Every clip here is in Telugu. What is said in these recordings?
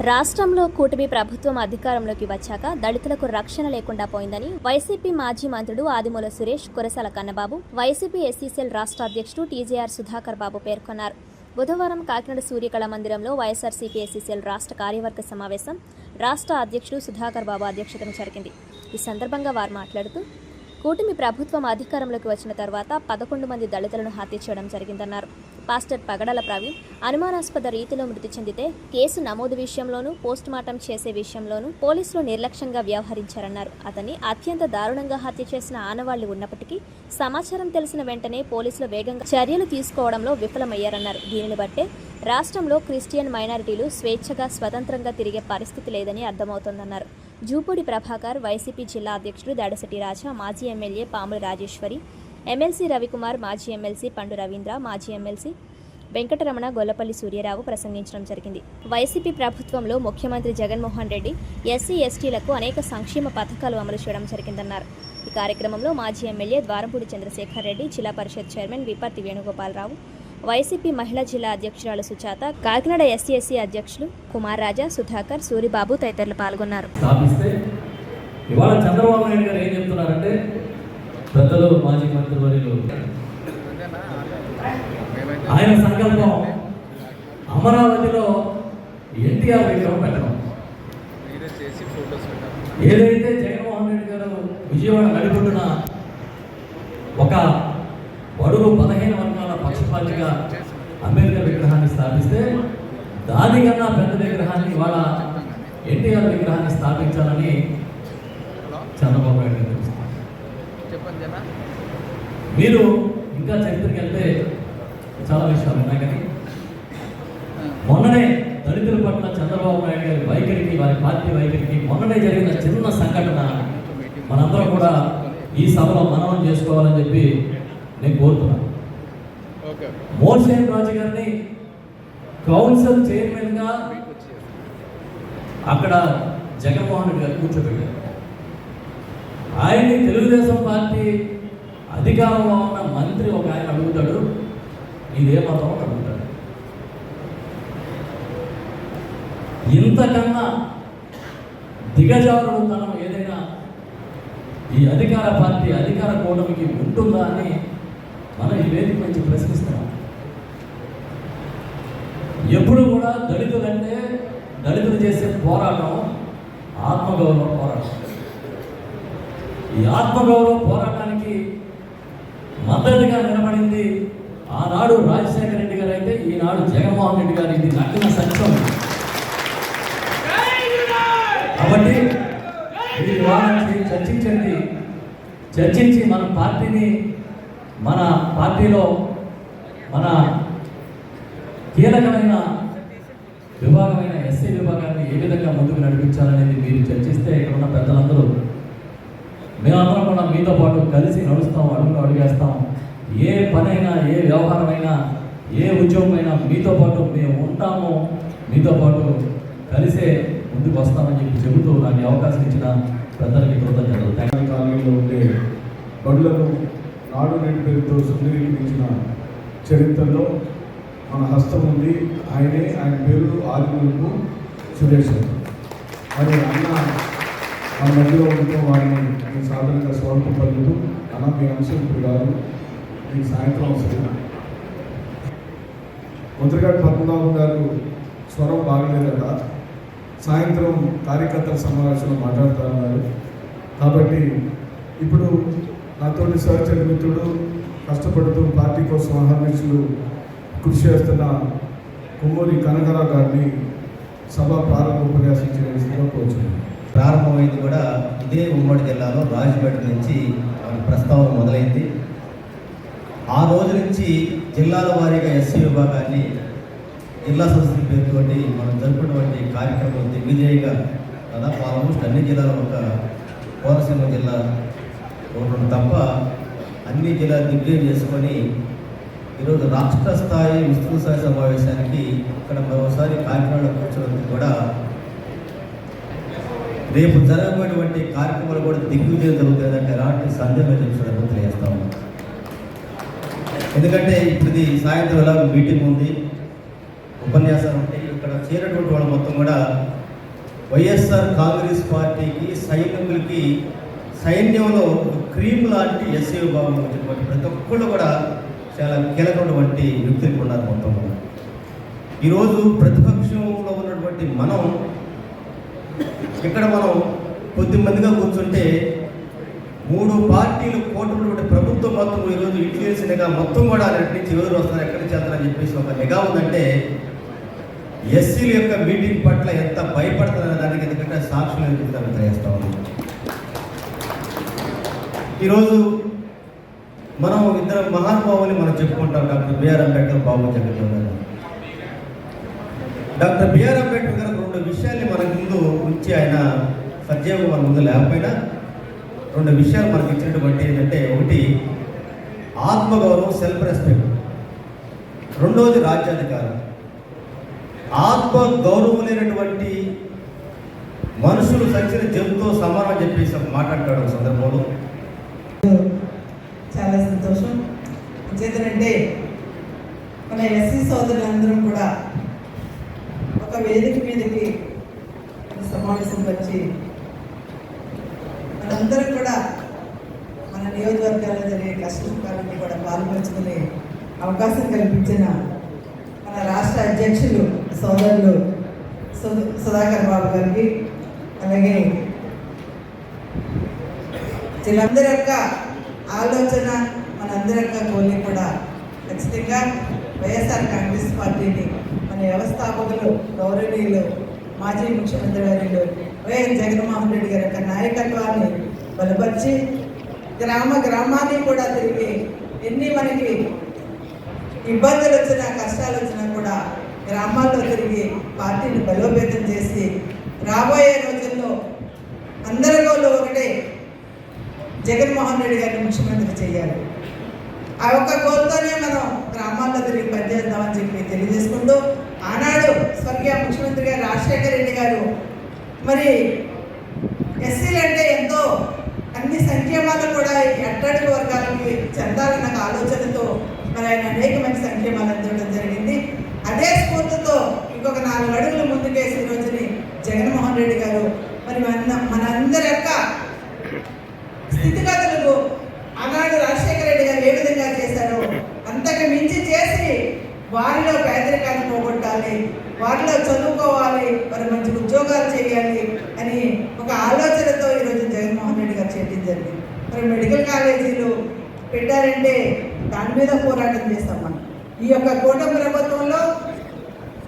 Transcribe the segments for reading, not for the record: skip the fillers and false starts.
రాష్ట్రంలో కూటమి ప్రభుత్వం అధికారంలోకి వచ్చాక దళితులకు రక్షణ లేకుండా పోయిందని వైసీపీ మాజీ మంత్రుడు ఆదిమూల సురేష్, కురసాల కన్నబాబు, వైసీపీ ఎస్సీసీఎల్ రాష్ట్ర అధ్యక్షుడు టీజేఆర్ సుధాకర్ బాబు పేర్కొన్నారు. బుధవారం కాకినాడ సూర్యకళ మందిరంలో వైఎస్ఆర్సీపీ ఎస్సీసీఎల్ రాష్ట్ర కార్యవర్గ సమావేశం రాష్ట్ర అధ్యక్షుడు సుధాకర్ బాబు అధ్యక్షతన జరిగింది. ఈ సందర్భంగా వారు మాట్లాడుతూ, కూటమి ప్రభుత్వం అధికారంలోకి వచ్చిన తర్వాత 11 మంది దళితులను హత్య చేయడం జరిగిందన్నారు. పాస్టర్ పగడాల ప్రవీణ్ అనుమానాస్పద రీతిలో మృతి చెందితే కేసు నమోదు విషయంలోనూ, పోస్టుమార్టం చేసే విషయంలోనూ పోలీసులు నిర్లక్ష్యంగా వ్యవహరించారన్నారు. అతన్ని అత్యంత దారుణంగా హత్య చేసిన ఆనవాళ్లు ఉన్నప్పటికీ సమాచారం తెలిసిన వెంటనే పోలీసులు వేగంగా చర్యలు తీసుకోవడంలో విఫలమయ్యారన్నారు. దీనిని బట్టే రాష్ట్రంలో క్రిస్టియన్ మైనారిటీలు స్వేచ్ఛగా, స్వతంత్రంగా తిరిగే పరిస్థితి లేదని అర్థమవుతోందన్నారు. జూపూడి ప్రభాకర్, వైసీపీ జిల్లా అధ్యక్షుడు దాడిశెట్టి రాజా, మాజీ ఎమ్మెల్యే పాముల రాజేశ్వరి, ఎమ్మెల్సీ రవికుమార్, మాజీ ఎమ్మెల్సీ పండు రవీంద్ర, మాజీ ఎమ్మెల్సీ వెంకటరమణ, గొల్లపల్లి సూర్యరావు ప్రసంగించడం జరిగింది. వైసీపీ ప్రభుత్వంలో ముఖ్యమంత్రి జగన్మోహన్ రెడ్డి ఎస్సీ, ఎస్టీలకు అనేక సంక్షేమ పథకాలు అమలు చేయడం జరిగిందన్నారు. ఈ కార్యక్రమంలో మాజీ ఎమ్మెల్యే ద్వారంపూడి చంద్రశేఖర్ రెడ్డి, జిల్లా పరిషత్ చైర్మన్ విపర్తి వేణుగోపాలరావు, వైసీపీ మహిళా జిల్లా అధ్యక్షురాలు సుజాత, కాకినాడ ఎస్సీ అధ్యక్షులు కుమార్ రాజా, సుధాకర్, సూరిబాబు తదితరులు పాల్గొన్నారు. ఇవాళ చంద్రబాబు నాయుడు గారు ఏం చెప్తున్నారంటే, పెద్దలు మాజీ మంత్రివర్యులు ఆయన సంకల్పం అమరావతిలో ఎన్టీఆర్ విగ్రహం పెట్టడం. ఏదైతే జగన్మోహన్ రెడ్డి గారు విజయవాడ నడిపొడ్డున ఒక బడుగు 15 వర్గాల పక్షపాతిగా అంబేద్కర్ విగ్రహాన్ని స్థాపిస్తే, దానికన్నా పెద్ద విగ్రహాన్ని ఇవాళ ఎన్టీఆర్ విగ్రహాన్ని స్థాపించాలని చంద్రబాబు నాయుడు గారు తెలుస్తారు. మీరు ఇంకా చరిత్రకి వెళ్తే చాలా విషయాలు ఉన్నాయి. కానీ మొన్ననే దళితుల పట్ల చంద్రబాబు నాయుడు గారి వైఖరికి, వారి పార్టీ వైఖరికి మొన్ననే జరిగిన చిన్న సంఘటన మనందరం కూడా ఈ సభలో మననం చేసుకోవాలని చెప్పి నేను కోరుతున్నాను. మోర్సేన్ రాజు గారిని కౌన్సిల్ చైర్మన్గా అక్కడ జగన్మోహన్ రెడ్డి గారు కూర్చోబెట్టారు. ఆయన్ని తెలుగుదేశం పార్టీ అధికారంలో ఉన్న మంత్రి ఒక ఆయన అడుగుతాడు, ఇదే మతం అని అడుగుతాడు. ఇంతకన్నా దిగజారుడు తనం ఏదైనా ఈ అధికార పార్టీ, అధికార కూటమికి ఉంటుందా అని మనం ఈ వేదిక నుంచి ప్రశ్నిస్తున్నాం. ఎప్పుడు కూడా దళితులంటే, దళితులు చేసే పోరాటం ఆత్మగౌరవ పోరాటం. ఈ ఆత్మగౌరవ పోరాటానికి మద్దతుగా నిలబడింది ఆనాడు రాజశేఖర రెడ్డి గారు అయితే, ఈనాడు జగన్మోహన్ రెడ్డి గారు. ఇది నగ్న సత్యం. కాబట్టి ఈ వారానికి చర్చించి మన పార్టీలో మన కీలకమైన విభాగమైన ఎస్సీ విభాగాన్ని ఏ విధంగా ముందుకు నడిపించాలనేది మీరు చర్చిస్తే, ఇక్కడ ఉన్న పెద్దలందరూ మేమందరం కూడా మీతో పాటు కలిసి నడుస్తాం, అడుగేస్తాం. ఏ పనైనా, ఏ వ్యవహారమైనా, ఏ ఉద్యోగమైనా మీతో పాటు మేము ఉంటాము, మీతో పాటు కలిసే ముందుకు వస్తామని చెబుతూ నాకు అవకాశం ఇచ్చిన పెద్దలకి కృతజ్ఞతలు. కాలంలో ఉండే బడులను నాడు నేటి పేరుతో సుందరీకరించిన చరిత్రలో మన హస్తం ఉంది. ఆయన పేరు ఆదిమూలపు సురేష్. మరి అన్న మన మధ్యలో ఉంటూ వారిని నేను సాధారణంగా స్వాగతం పలుకుతూ, అన్న మీ అంశం ఇప్పుడు కాదు, మీకు సాయంత్రం అవసరం. మంత్రిగారు పద్మనాభం గారు స్వరం బాగలేదట, సాయంత్రం కార్యకర్తల సమావేశంలో మాట్లాడుతున్నారు. కాబట్టి ఇప్పుడు నాతోటి సహచర మిత్రుడు, కష్టపడుతూ పార్టీ కోసం అహర్నిశలు కృషి చేస్తున్న కుమ్మూరి కనకరావు గారిని సభ ప్రారంభోపన్యాసించిన విషయంలో కోరుచున్నాను. ప్రారంభమైంది కూడా ఇదే ఉమ్మడి జిల్లాలో రాజపేట నుంచి ప్రస్తావన మొదలైంది. ఆ రోజు నుంచి జిల్లాల వారీగా ఎస్సీ విభాగాన్ని జిల్లా సంస్కృతి పేరుతోటి మనం జరుపుకున్నటువంటి కార్యక్రమం దిగ్విజయంగా దాదాపు ఆల్మోస్ట్ అన్ని జిల్లాలు, ఒక కోనసీమ జిల్లా ఒకటి తప్ప అన్ని జిల్లాలు దిగ్విజయం చేసుకొని ఈరోజు రాష్ట్ర స్థాయి విస్తృత స్థాయి సమావేశానికి ఇక్కడ మరోసారి కాకినాడలో కూర్చోవడానికి కూడా, రేపు జరగబోయేటువంటి కార్యక్రమాలు కూడా దిగ్విజయం జరుగుతుందంటే ఎలాంటి సందేహం చెప్పడం తెలియజేస్తాము. ఎందుకంటే ఇప్పుడు ఇది సాయంత్రం ఎలాగో మీటింగ్ ఉంది, ఉపన్యాసాలు ఉంటాయి. ఇక్కడ చేరినటువంటి వాళ్ళు మొత్తం కూడా వైఎస్ఆర్ కాంగ్రెస్ పార్టీకి సైనికులకి సైన్యంలో క్రీమ్ లాంటి ఎస్సీ విభాగం వచ్చినటువంటి ప్రతి ఒక్కళ్ళు కూడా చాలా కీలకమైనటువంటి వ్యక్తులు ఉన్నారు మొత్తం కూడా. ఈరోజు ప్రతిపక్షంలో ఉన్నటువంటి మనం ఇక్కడ కొద్దిమందిగా కూర్చుంటే 3 పార్టీలు కూటమిటువంటి ప్రభుత్వం మొత్తం ఈరోజు ఇంటెలిజెన్స్గా మొత్తం కూడా అన్నింటి నుంచి ఎవరు వస్తారు ఎక్కడి నుంచి వెళ్తారని చెప్పేసి ఒక నిఘా ఉందంటే ఎస్సీల యొక్క మీటింగ్ పట్ల ఎంత భయపడుతుందనే దానికి ఎందుకంటే సాక్షులు ఎందుకు తెలియజేస్తా ఉన్నాం. ఈరోజు మనం ఇద్దరు మహానుభావులు మనం చెప్పుకుంటాం. డాక్టర్ బిఆర్ అంబేద్కర్, బాబు జగజ్జీవన్ గారు. డాక్టర్ బిఆర్ అంబేద్కర్ గారు 2 విషయాల్ని మన ముందు ఉంచి ఆయన సజీవంగా మన ముందు లేకపోయినా 2 విషయాలు మనకి ఇచ్చినటువంటి ఏంటంటే, ఒకటి ఆత్మగౌరవం, సెల్ఫ్ రెస్పెక్ట్. రెండవది రాజ్యాధికారం. ఆత్మగౌరవం లేనటువంటి మనుషులు సచిన జంతువుతో సమానం అని చెప్పేసి మాట్లాడతాడు సందర్భంలో. చాలా సంతోషం. చేతనంటే మన ఎస్సీ సోదరులందరం కూడా ఒక వేదిక మీదకి సమావేశం వచ్చి మనందరం కూడా మన నియోజకవర్గాల్లో జరిగే కష్టకాలన్నీ కూడా పాల్పంచుకునే అవకాశం కల్పించిన మన రాష్ట్ర అధ్యక్షులు సోదరులు సుధాకర్ బాబు గారికి, అలాగే వీళ్ళందరి యొక్క ఆలోచన, మనందరి యొక్క గోల్ని కూడా ఖచ్చితంగా వైఎస్ఆర్ కాంగ్రెస్ పార్టీని మన వ్యవస్థాపకులు గౌరవనీయులు మాజీ ముఖ్యమంత్రి వర్యులు వైఎస్ జగన్మోహన్ రెడ్డి గారి యొక్క నాయకత్వాన్ని బలపరిచి గ్రామాన్ని కూడా తిరిగి ఎన్ని మనకి ఇబ్బందులు వచ్చినా కష్టాలు వచ్చినా కూడా గ్రామాల్లో తిరిగి పార్టీని బలోపేతం చేసి రాబోయే రోజుల్లో అందరి గోళ్ళు ఒకటే, జగన్మోహన్ రెడ్డి గారిని ముఖ్యమంత్రి చేయాలి. ఆ ఒక్క గోల్తోనే మనం గ్రామాల్లో తిరిగి పనిచేద్దామని చెప్పి తెలియజేసుకుంటూ, ఆనాడు స్వర్గీయ ముఖ్యమంత్రి గారు రాజశేఖర రెడ్డి గారు మరి ఎస్సీలు అంటే ఎంతో అన్ని సంక్షేమాలు కూడా అట్టడుగు వర్గాలకి చెందాలన్న ఆలోచనతో మరి ఆయన అనేక మంది సంక్షేమాలు అందించడం జరిగింది. అదే స్ఫూర్తితో ఇంకొక 4 అడుగులు ముందుకేసి రోజుని జగన్మోహన్ రెడ్డి గారు మరి మనందరి యొక్క స్థితిగతులకు ఆనాడు రాజశేఖర రెడ్డి గారు ఏ విధంగా చేశారో అంతకు మించి చేసి వారిలో పేదరికాన్ని పోగొట్టాలి, వారిలో చదువుకోవాలి, మరి మంచి ఉద్యోగాలు చేయాలి అని ఒక ఆలోచనతో ఈరోజు జగన్మోహన్ రెడ్డి గారు చేయడం జరిగింది. మరి మెడికల్ కాలేజీలు పెట్టారంటే దాని మీద పోరాటం చేస్తాం మనం. ఈ యొక్క కూటమి ప్రభుత్వంలో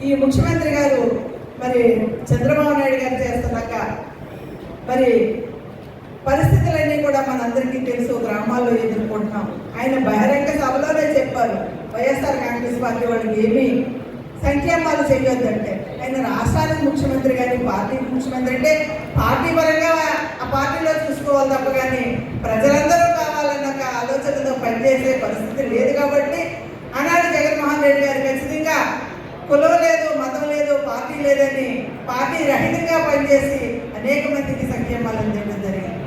ఈ ముఖ్యమంత్రి గారు మరి చంద్రబాబు నాయుడు గారు చేస్తున్నాక మరి పరిస్థితులన్నీ కూడా మనందరికీ తెలుసు, గ్రామాల్లో ఎదుర్కొంటున్నాం. ఆయన బహిరంగ సభలోనే చెప్పారు, వైఎస్ఆర్ కాంగ్రెస్ పార్టీ వాళ్ళకి ఏమీ సంక్షేమాలు చేయొద్దంటే. ఆయన రాష్ట్రానికి ముఖ్యమంత్రి కానీ పార్టీకి ముఖ్యమంత్రి అంటే పార్టీ పరంగా ఆ పార్టీలో చూసుకోవాలి తప్ప కానీ ప్రజలందరూ కావాలన్న ఆలోచనతో పనిచేసే పరిస్థితి లేదు. కాబట్టి ఆనాడు జగన్మోహన్ రెడ్డి గారు ఖచ్చితంగా కులం లేదు, మతం లేదు, పార్టీ లేదని పార్టీ రహితంగా పనిచేసి అనేక మందికి సంక్షేమాలు అందించడం జరిగింది.